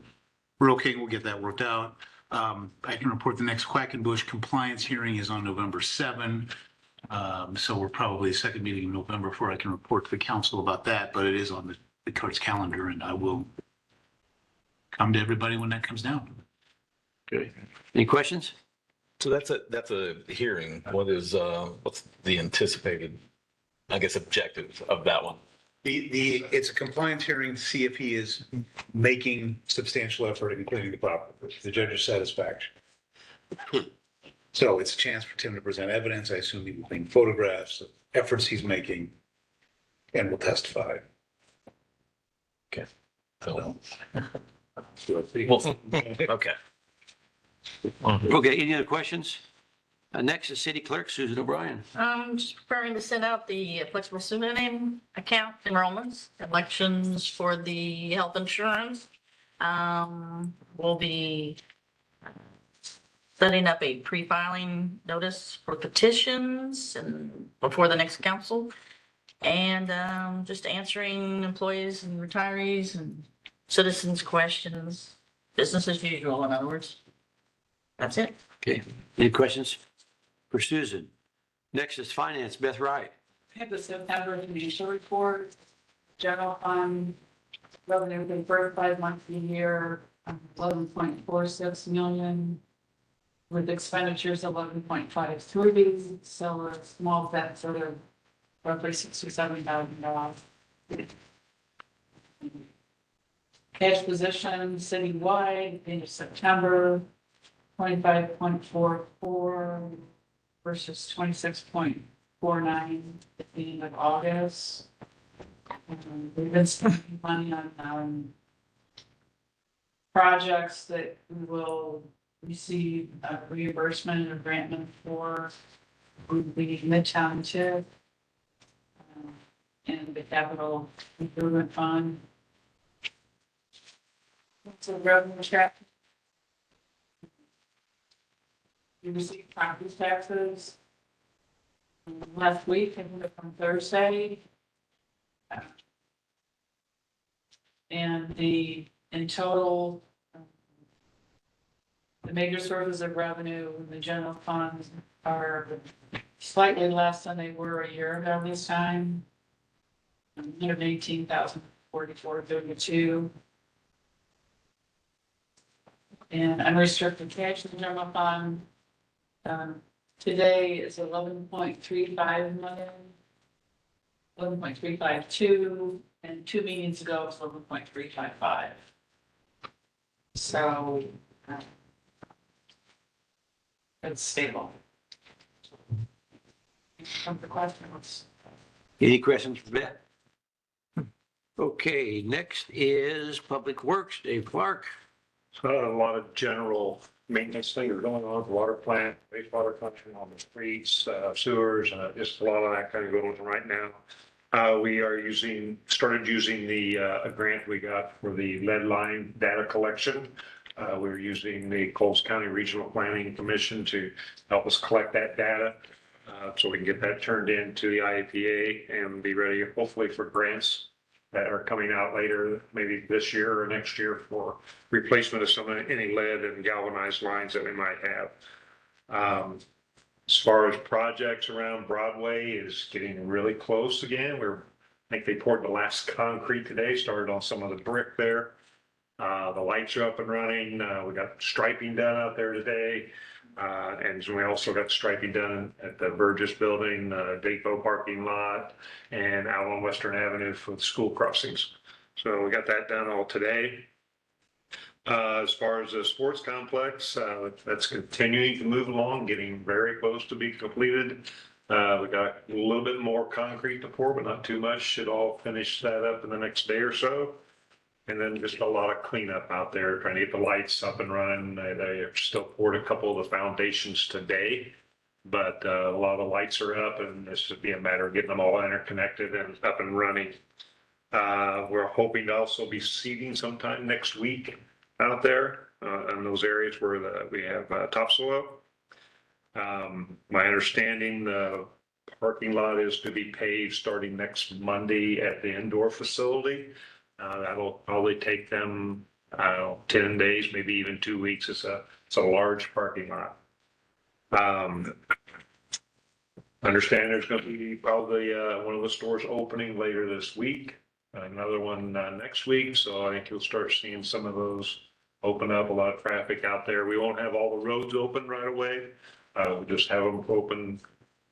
Rural King. We'll get that worked out. I can report the next Quackenbush compliance hearing is on November 7. So we're probably the second meeting in November before I can report to the council about that, but it is on the court's calendar and I will come to everybody when that comes down. Okay. Any questions? So that's a hearing. What is, what's the anticipated, I guess, objective of that one? It's a compliance hearing to see if he is making substantial effort in cleaning the property, to the judge's satisfaction. So it's a chance for Tim to present evidence. I assume he will bring photographs of efforts he's making and will testify. Okay. So, Well, okay. Okay, any other questions? Next is City Clerk Susan O'Brien. Just preparing to send out the flexible pseudonym account enrollments, elections for the health insurance. We'll be setting up a pre-filing notice for petitions and before the next council. And just answering employees and retirees and citizens' questions, business as usual, in other words. That's it. Okay, any questions for Susan? Next is Finance, Beth Wright. I have the September financial report, general fund revenue for the first 5 months of the year, 11.46 million, with expenditures 11.53, so a small deficit of roughly $67,000. Cash position citywide, end of September, 25.44 versus 26.49 at the end of August. We've been spending money on projects that we will receive reimbursement or grant money for. We need Midtown TIF and the Capital Improvement Fund. It's a revenue check. We received property taxes last week, I think on Thursday. And in total, the major sources of revenue in the general funds are slightly less than they were a year ago this time. 118,044.32. And unrestricted cash in the general fund today is 11.35 million, 11.352, and 2 meetings ago it was 11.355. So it's stable. Come for questions. Any questions for Beth? Okay, next is Public Works, Dave Clark. So a lot of general maintenance things going on, the water plant, wastewater collection on the streets, sewers, just a lot of that kind of going on right now. We are started using the a grant we got for the lead line data collection. We're using the Coles County Regional Planning Commission to help us collect that data. So we can get that turned into the IAPA and be ready hopefully for grants that are coming out later, maybe this year or next year, for replacement of any lead and galvanized lines that we might have. As far as projects around Broadway is getting really close again. I think they poured the last concrete today, started on some of the brick there. The lights are up and running. We got striping done out there today. And we also got striping done at the Burgess Building, Depot parking lot, and out on Western Avenue for the school crossings. So we got that done all today. As far as the sports complex, that's continuing to move along, getting very close to be completed. We got a little bit more concrete to pour, but not too much. Should all finish that up in the next day or so. And then just a lot of cleanup out there, trying to get the lights up and running. They have still poured a couple of the foundations today, but a lot of the lights are up, and this would be a matter of getting them all interconnected and up and running. We're hoping to also be seeding sometime next week out there in those areas where we have topsoil. My understanding, the parking lot is to be paved starting next Monday at the indoor facility. That'll probably take them, 10 days, maybe even 2 weeks. It's a large parking lot. Understand there's going to be probably one of the stores opening later this week, another one next week. So I think you'll start seeing some of those open up, a lot of traffic out there. We won't have all the roads open right away. We'll just have them open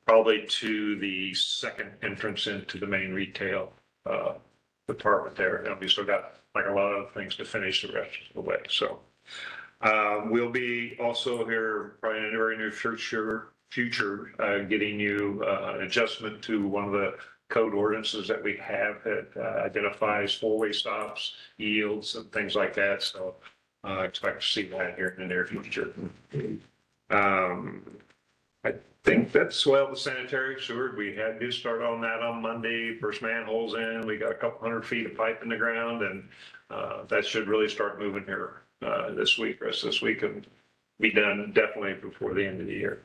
probably to the second entrance into the main retail department there. And we still got like a lot of things to finish the rest of the way. So we'll be also here probably in the very near future getting you an adjustment to one of the code ordinances that we have that identifies four-way stops, yields, and things like that. So I expect to see that here in the near future. I think that's, well, the sanitary sewer, we had to start on that on Monday. First manholes in, we got a couple 100 feet of pipe in the ground, and that should really start moving here this week, rest of this week, and be done definitely before the end of the year.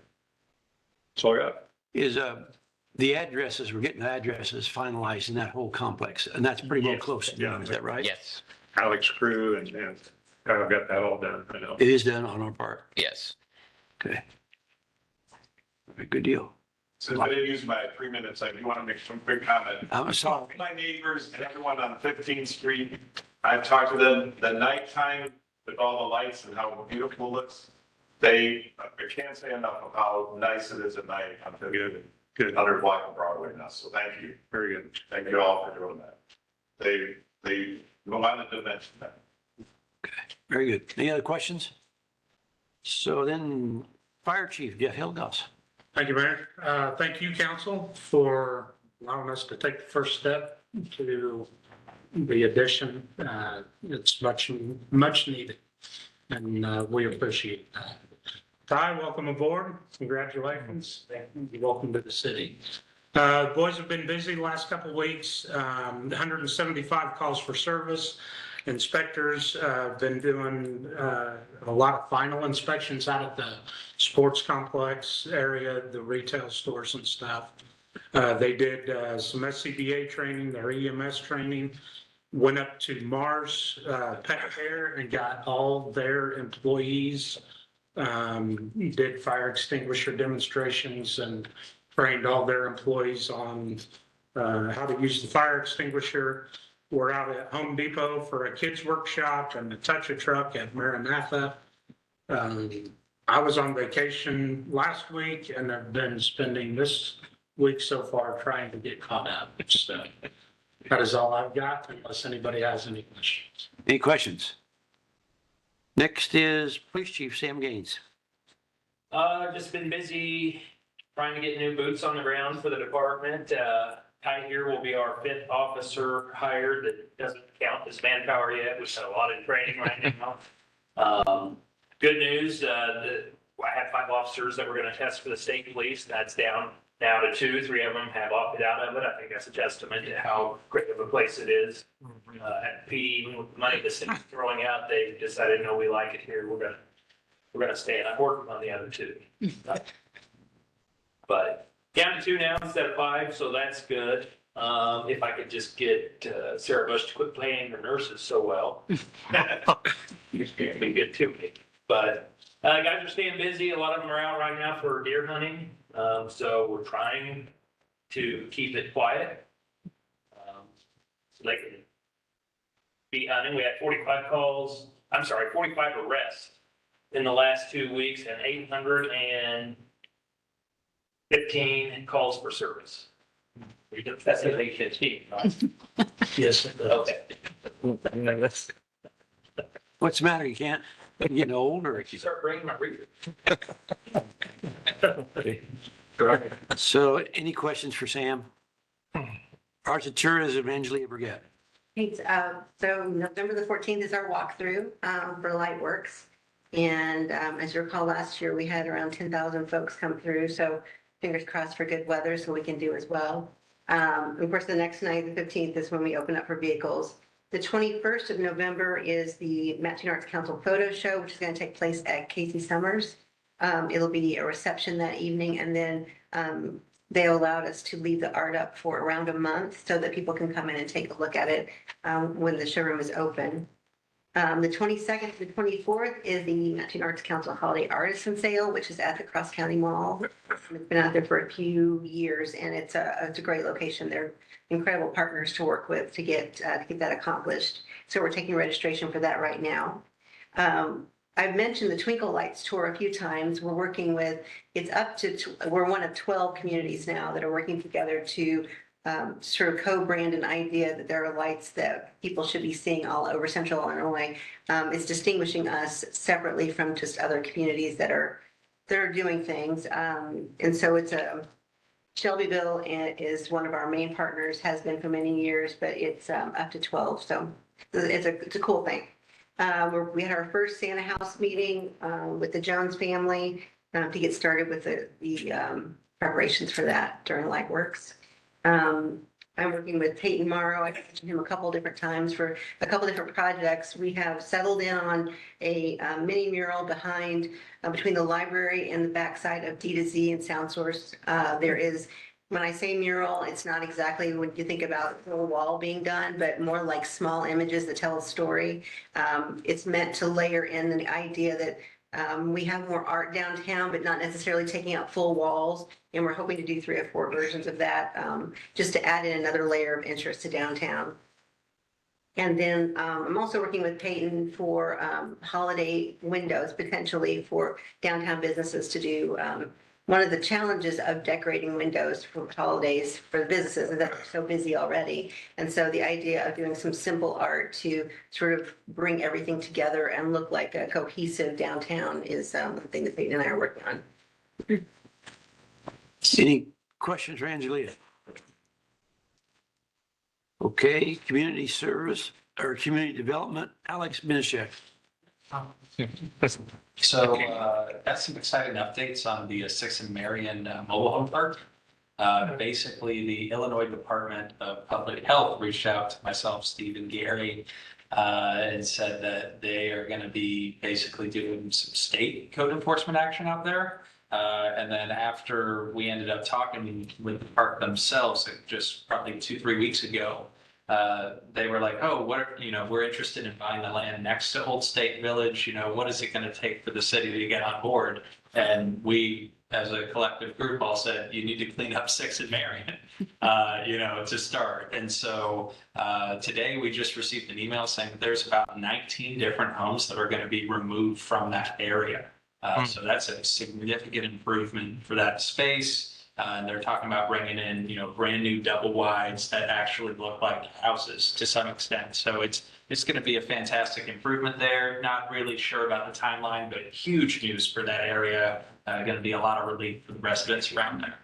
That's all I got. Is the addresses, we're getting the addresses finalized in that whole complex, and that's pretty well close to done, is that right? Yes, Alex Crew and I've got that all done, I know. It is done on our part. yes. Okay. Very good deal. Since I didn't use my 3 minutes, I do want to make some quick comment. I'm sorry. My neighbors and everyone on 15th Street, I've talked to them, the nighttime with all the lights and how beautiful it looks. I can't say enough of how nice it is at night. I'm good. 100 block of Broadway now, so thank you. Very good. Thank you all for doing that. They wanted to mention that. Very good. Any other questions? So then, Fire Chief Jeff Hilgoss. Thank you, Mayor. Thank you, council, for allowing us to take the first step to the addition. It's much needed, and we appreciate that. Ty, welcome aboard. Congratulations. Welcome to the city. Boys have been busy the last couple of weeks. 175 calls for service. Inspectors have been doing a lot of final inspections out at the sports complex area, the retail stores and stuff. They did some SCBA training, their EMS training, went up to Mars Pet Care and got all their employees, did fire extinguisher demonstrations and trained all their employees on how to use the fire extinguisher. We're out at Home Depot for a kids workshop and a touch a truck at Maranatha. I was on vacation last week and I've been spending this week so far trying to get caught up. So that is all I've got unless anybody has any questions. Any questions? Next is Police Chief Sam Gaines. Just been busy trying to get new boots on the ground for the department. Ty here will be our 5th officer hired that doesn't count as manpower yet. We've got a lot of training right now. Good news, I had 5 officers that were going to test for the state police. That's down now to 2. 3 of them have opted out of it. I think that's a testament to how great of a place it is. At PD, even with the money the city's throwing out, they decided, no, we like it here. We're gonna stay. And I'm working on the other 2. But down to 2 now instead of 5, so that's good. If I could just get Sarah Bush to quit paying her nurses so well, it'd be good too. But guys are staying busy. A lot of them are out right now for deer hunting, so we're trying to keep it quiet. So they can beat hunting. We had 45 calls, 45 arrests in the last 2 weeks and 815 calls for service. That's an 815, right? Yes. Okay. What's the matter? You can't, you getting old or? Start bringing my reader. So any questions for Sam? Arts and Tourism, Angelia Brigette. Thanks. So November the 14th is our walkthrough for Lightworks. And as you recall, last year we had around 10,000 folks come through. So fingers crossed for good weather so we can do as well. Of course, the next night, the 15th, is when we open up for vehicles. The 21st of November is the Mattoon Arts Council photo show, which is going to take place at Casey Summers. It'll be a reception that evening, and then they allowed us to leave the art up for around a month so that people can come in and take a look at it when the showroom is open. The 22nd to the 24th is the Mattoon Arts Council Holiday Artisan Sale, which is at the Cross County Mall. It's been out there for a few years, and it's a great location. They're incredible partners to work with to get that accomplished. So we're taking registration for that right now. I've mentioned the Twinkle Lights Tour a few times. We're working with, we're one of 12 communities now that are working together to sort of co-brand an idea that there are lights that people should be seeing all over Central Illinois. It's distinguishing us separately from just other communities that are doing things. And so it's Shelbyville is one of our main partners, has been for many years, but it's up to 12. So it's a cool thing. We had our first Santa House meeting with the Jones family to get started with the preparations for that during Lightworks. I'm working with Peyton Morrow. I've mentioned him a couple different times for a couple different projects. We have settled in on a mini mural between the library and the backside of D to Z and Sound Source. There is, when I say mural, it's not exactly when you think about the wall being done, but more like small images that tell a story. It's meant to layer in the idea that we have more art downtown, but not necessarily taking out full walls. And we're hoping to do 3 or 4 versions of that just to add in another layer of interest to downtown. And then I'm also working with Peyton for holiday windows, potentially for downtown businesses to do. One of the challenges of decorating windows for holidays for the businesses is that they're so busy already. And so the idea of doing some simple art to sort of bring everything together and look like a cohesive downtown is something that Peyton and I are working on. Any questions for Angelia? Okay, community service or community development, Alex Minishek. So, got some exciting updates on the Sixth and Marion Mobile Home Park. Basically, the Illinois Department of Public Health reached out to myself, Steve, and Gary, and said that they are going to be basically doing some state code enforcement action out there. And then after we ended up talking with the park themselves, just probably 2-3 weeks ago, they were like, oh, we're interested in buying the land next to Old State Village. What is it going to take for the city to get on board? And we, as a collective group, all said, you need to clean up 6th and Marion, to start. And so today we just received an email saying that there's about 19 different homes that are going to be removed from that area. So that's a significant improvement for that space. And they're talking about bringing in, brand new double wides that actually look like houses to some extent. So it's going to be a fantastic improvement there. Not really sure about the timeline, but huge news for that area. Going to be a lot of relief for the residents around there.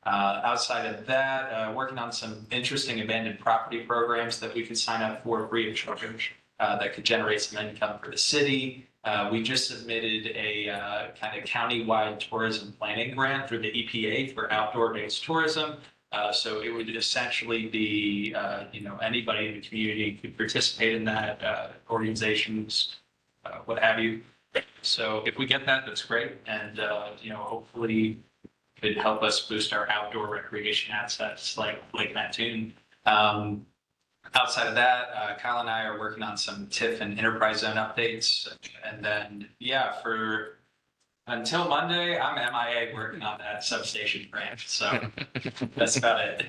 Outside of that, working on some interesting abandoned property programs that we could sign up for free of charge that could generate some income for the city. We just submitted a kind of county-wide tourism planning grant through the EPA for outdoor-based tourism. So it would essentially be, anybody in the community could participate in that, organizations, what have you. So if we get that, that's great. And, hopefully could help us boost our outdoor recreation assets like Lake Mattoon. Outside of that, Kyle and I are working on some TIF and enterprise zone updates. And then, until Monday, I'm MIA working on that substation branch. So that's about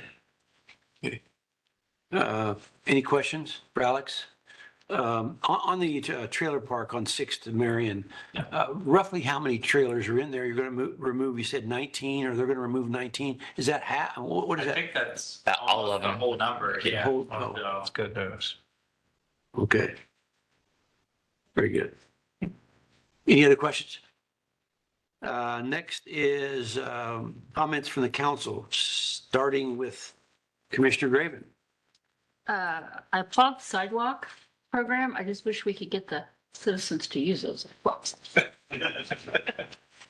it. Any questions for Alex? On the trailer park on 6th and Marion, roughly how many trailers are in there? You're going to remove, you said 19, or they're going to remove 19? Is that half? What is I that? think that's All of the them. whole number, yeah. whole- And, That's good news. Okay. Very good. Any other questions? Next is comments from the council, starting with Commissioner Graven. I applaud the sidewalk program. I just wish we could get the citizens to use those sidewalks.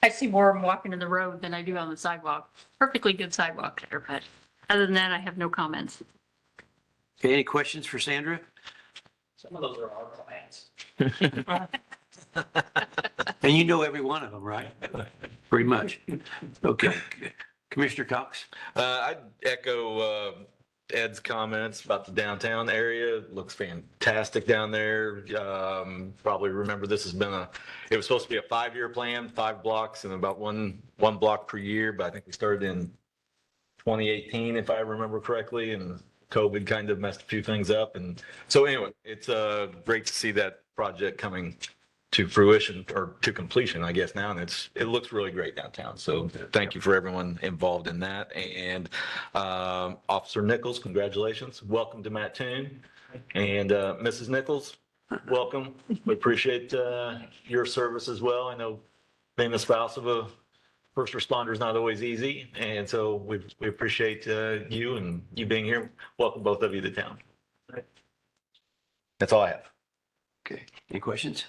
I see more of them walking in the road than I do on the sidewalk. Perfectly good sidewalk there, but other than that, I have no comments. Okay, any questions for Sandra? Some of those are our clients. And you know every one of them, right? Pretty much. Okay. Commissioner Cox? I'd echo Ed's comments about the downtown area. It looks fantastic down there. Probably remember this has been it was supposed to be a 5-year plan, 5 blocks and about one block per year, but I think we started in 2018, if I remember correctly, and COVID kind of messed a few things up. And so anyway, it's great to see that project coming to fruition or to completion, I guess now, and it looks really great downtown. So thank you for everyone involved in that. And Officer Nichols, congratulations. Welcome to Mattoon. And Mrs. Nichols, welcome. We appreciate your service as well. I know being the spouse of a first responder is not always easy, and so we appreciate you and you being here. Welcome both of you to town. That's all I have. Okay, any questions?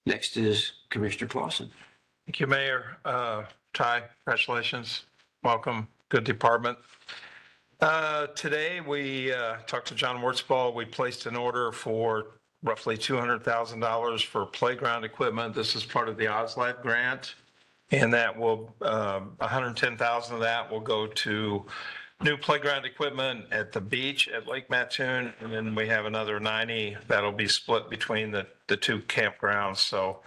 Next is Commissioner Clausen. Thank you, Mayor. Ty, congratulations. Welcome. Good department. Today, we talked to John Wurtzball. We placed an order for roughly $200,000 for playground equipment. This is part of the OSLAD grant. And that will, 110,000 of that will go to new playground equipment at the beach at Lake Mattoon. And then we have another 90 that'll be split between the 2 campgrounds. So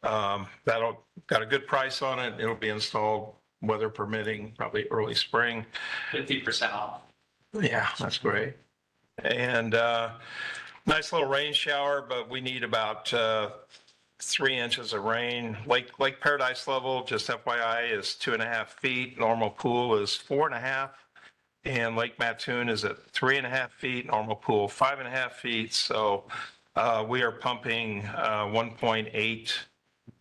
that'll got a good price on it. It'll be installed, weather permitting, probably early spring. 50% off. Yeah, that's great. And nice little rain shower, but we need about 3 inches of rain. Lake Paradise level, just FYI, is 2.5 feet. Normal pool is 4.5. And Lake Mattoon is at 3.5 feet. Normal pool 5.5 feet. So we are pumping 1.8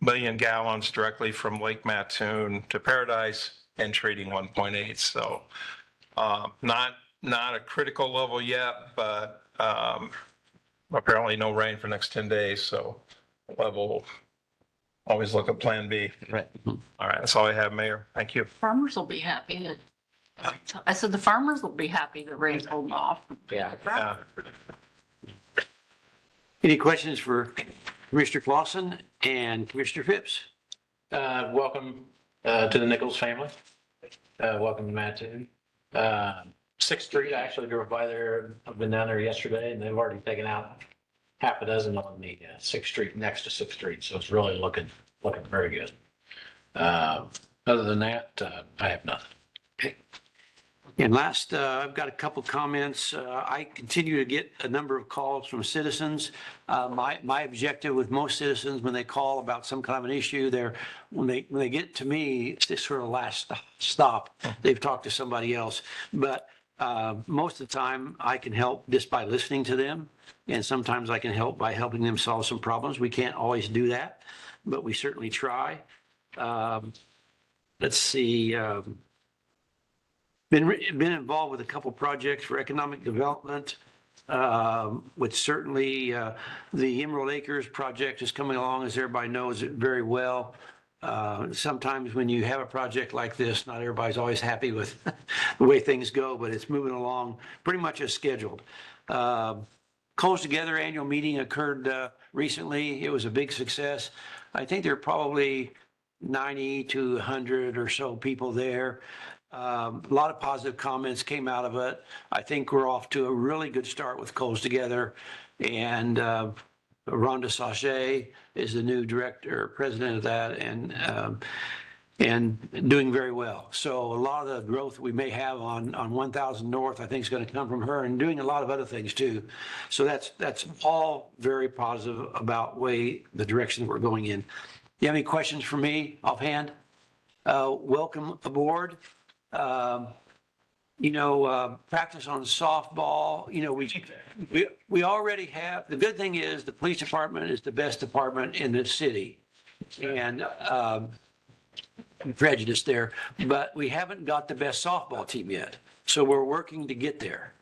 million gallons directly from Lake Mattoon to Paradise and treating 1.8. So not a critical level yet, but apparently no rain for next 10 days. So level, always look at Plan B. Right. All right, that's all I have, Mayor. Thank you. Farmers will be happy. I said the farmers will be happy the rain's holding off. Yeah. Any questions for Commissioner Clausen and Commissioner Phipps? Welcome to the Nichols family. Welcome to Mattoon. 6th Street, I actually drove by there. I've been down there yesterday and they've already taken out half a dozen on the 6th Street, next to 6th Street. So it's really looking very good. Other than that, I have nothing. Okay. And last, I've got a couple comments. I continue to get a number of calls from citizens. My objective with most citizens, when they call about some kind of an issue, when they get to me, it's this sort of last stop. They've talked to somebody else. But most of the time, I can help just by listening to them. And sometimes I can help by helping them solve some problems. We can't always do that, but we certainly try. Let's see. Been involved with a couple projects for economic development, which certainly the Emerald Acres project is coming along, as everybody knows it very well. Sometimes when you have a project like this, not everybody's always happy with the way things go, but it's moving along pretty much as scheduled. Coals Together annual meeting occurred recently. It was a big success. I think there are probably 90 to 100 or so people there. A lot of positive comments came out of it. I think we're off to a really good start with Coals Together. And Rhonda Sachet is the new director, president of that. And and doing very well. So a lot of the growth we may have on 1000 North, I think is going to come from her and doing a lot of other things too. So that's all very positive about the direction that we're going in. You have any questions for me offhand? Welcome aboard. Practice on softball, we already have, the good thing is the police department is the best department in the city. And, prejudice there, but we haven't got the best softball team yet. So we're working to get there.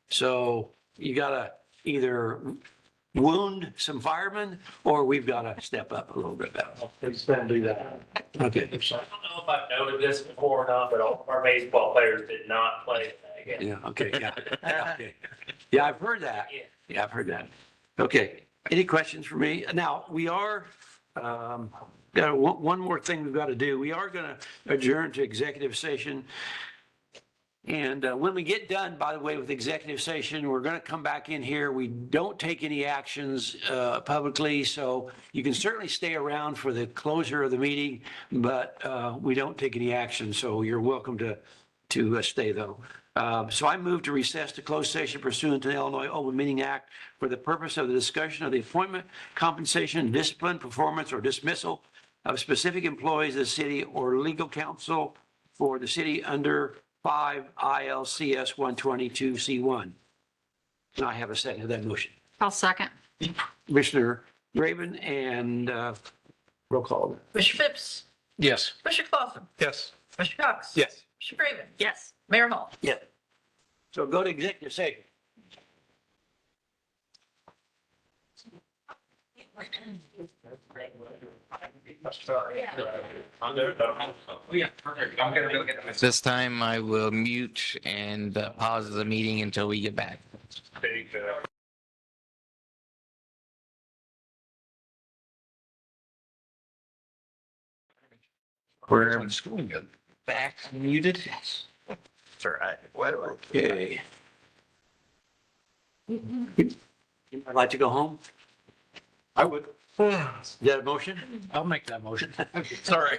So you gotta either wound some firemen or we've got to step up a little bit better. It's gonna do that. Okay. I don't know if I've noted this before or not, but all of our baseball players did not play that game. Yeah, okay, yeah. Okay. Yeah, I've heard that. Yeah, I've heard that. Okay. Any questions for me? Now, we are, got one more thing we've got to do. We are going to adjourn to executive session. And when we get done, by the way, with executive session, we're going to come back in here. We don't take any actions publicly, so you can certainly stay around for the closure of the meeting, but we don't take any action, so you're welcome to stay though. So I move to recess to closed session pursuant to the Illinois Open Meeting Act for the purpose of the discussion of the appointment, compensation, discipline, performance, or dismissal of specific employees of the city or legal counsel for the city under 5 ILCS 122C1. And I have a second to that motion. I'll second. Commissioner Raven and roll call. Commissioner Phipps, Yes. Commissioner Clausen, Yes. Commissioner Cox. Yes. Commissioner Raven, Yes. Mayor Hall. Yeah. So go to executive session. At this time, I will mute and pause the meeting until we get back. We're back muted. That's all right. Okay. I'd like to go home. I would. Is that a motion? I'll make that motion. Sorry.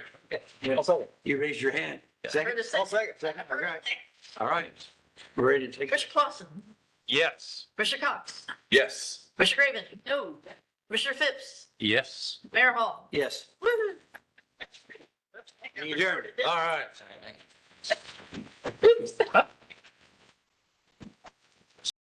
You raised your hand. Second? Heard a second. Second, all right. All right. We're ready to take. Commissioner Clausen, Yes. Commissioner Cox, Yes. Commissioner Raven. No. Commissioner Phipps, Yes. Mayor Hall. Yes. Woo-hoo. Adjourned. All right. Oops.